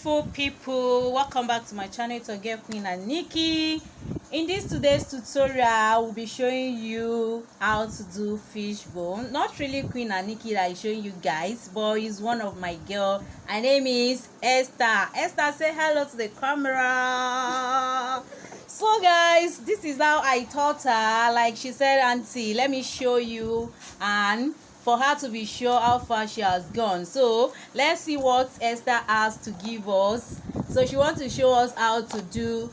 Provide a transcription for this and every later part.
beautiful people, welcome back to my channel. To get Queen and Nikki. In this today's tutorial, we'll be showing you how to do fishbone. Not really Queen and Nikki that is showing you guys, but it's one of my girl. Her name is Esther. Esther, say hello to the camera. So guys, this is how I taught her. Like she said, auntie, let me show you, and for her to be sure how far she has gone. So let's see what Esther has to give us. So she wants to show us how to do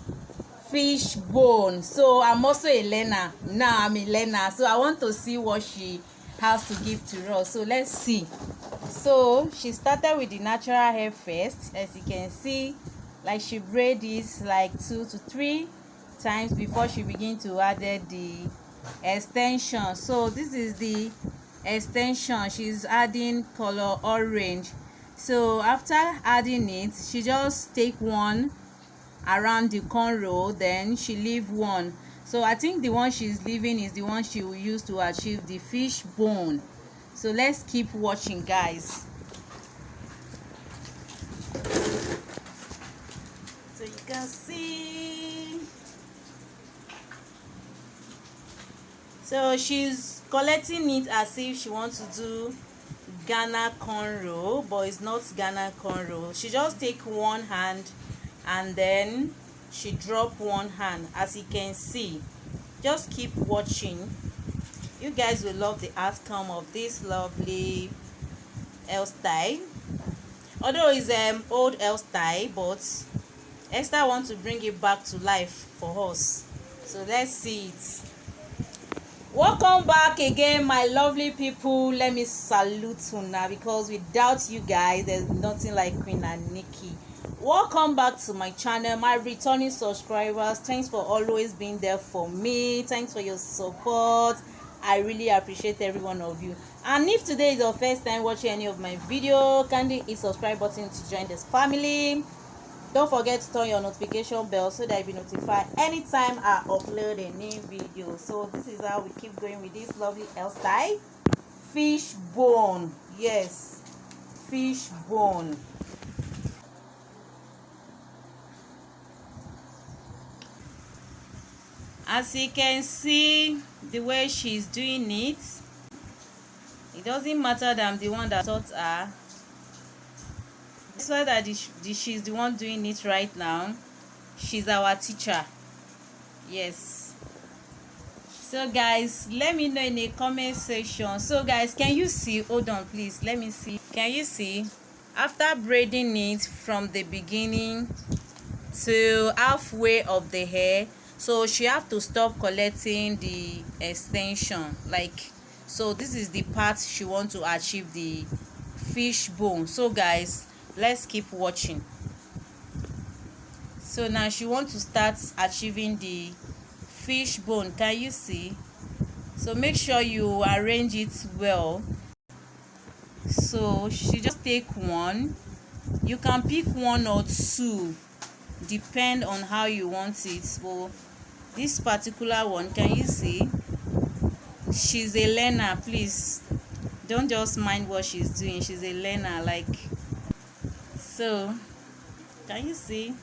fish bone. So I'm also a learner now. I'm a learner, so I want to see what she has to give to us. So let's see. So she started with the natural hair first. As you can see, like she braid this like 2 to 3 times before she begin to add the extension. So this is the extension. She's adding color orange. So after adding it, she just take one around the cornrow, then she leave one. So I think the one she's leaving is the one she will use to achieve the fish bone. So let's keep watching, guys. So you can see, so she's collecting it as if she wants to do Ghana cornrow, but it's not Ghana cornrow. She just take one hand and then she drop one hand. As you can see, just keep watching. You guys will love the outcome of this lovely hairstyle. Although it's old hairstyle, but Esther wants to bring it back to life for us. So let's see it. Welcome back again, my lovely people. Let me salute you now, because without you guys there's nothing like Queen and Nikki. Welcome back to my channel, my returning subscribers. Thanks for always being there for me. Thanks for your support. I really appreciate every one of you. And if today is your first time watching any of my video, kindly hit subscribe button to join this family. Don't forget to turn your notification bell so that you'll be notified anytime I upload a new video. So this is how we keep going with this lovely hairstyle. Fish bone. Yes, fish bone. As you can see, the way she's doing it, it doesn't matter that I'm the one that taught her. It's why that she's the one doing it right now. She's our teacher. Yes. So guys, let me know in the comment section. So guys, can you see? Hold on please, let me see. Can you see? After braiding it from the beginning to halfway of the hair, so she have to stop collecting the extension. Like, so this is the part she want to achieve the fish bone. So guys, let's keep watching. So now she wants to start achieving the fish bone. Can you see? So make sure you arrange it well. So she just take one. You can pick one or two, depend on how you want it. So this particular one, can you see? She's a learner. Please don't just mind what she's doing. She's a learner. Like, so can you see?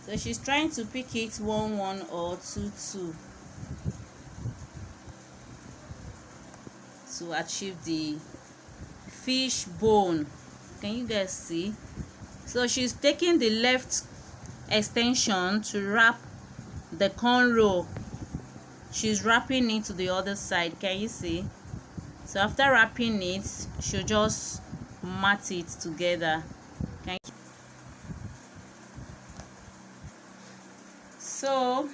So she's trying to pick it 1 1 or 2 2 to achieve the fish bone. Can you guys see? So she's taking the left extension to wrap the cornrow. She's wrapping it to the other side. Can you see? So after wrapping it, she'll just mat it together. So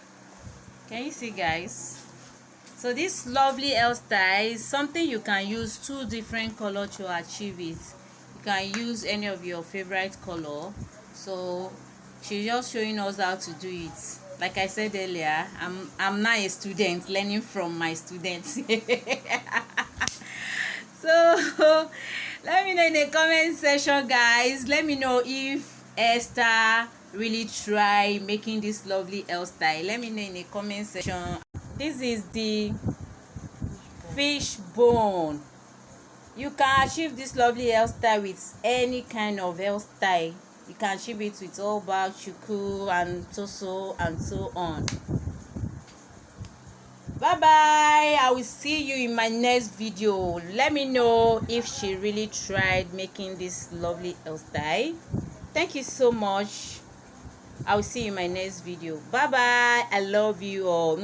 can you see, guys? So this lovely hairstyle is something you can use 2 different colors to achieve it. You can use any of your favorite color. So she's just showing us how to do it. Like I said earlier, I'm now a student learning from my students. So let me know in the comment section, guys. Let me know if Esther really try making this lovely hairstyle. Let me know in the comment section. This is the fish bone. You can achieve this lovely hairstyle with any kind of hairstyle. You can achieve it with all back, shuku, and so and so on. Bye bye. I will see you in my next video. Let me know if she really tried making this lovely hairstyle. Thank you so much. I will see you in my next video. Bye bye. I love you all.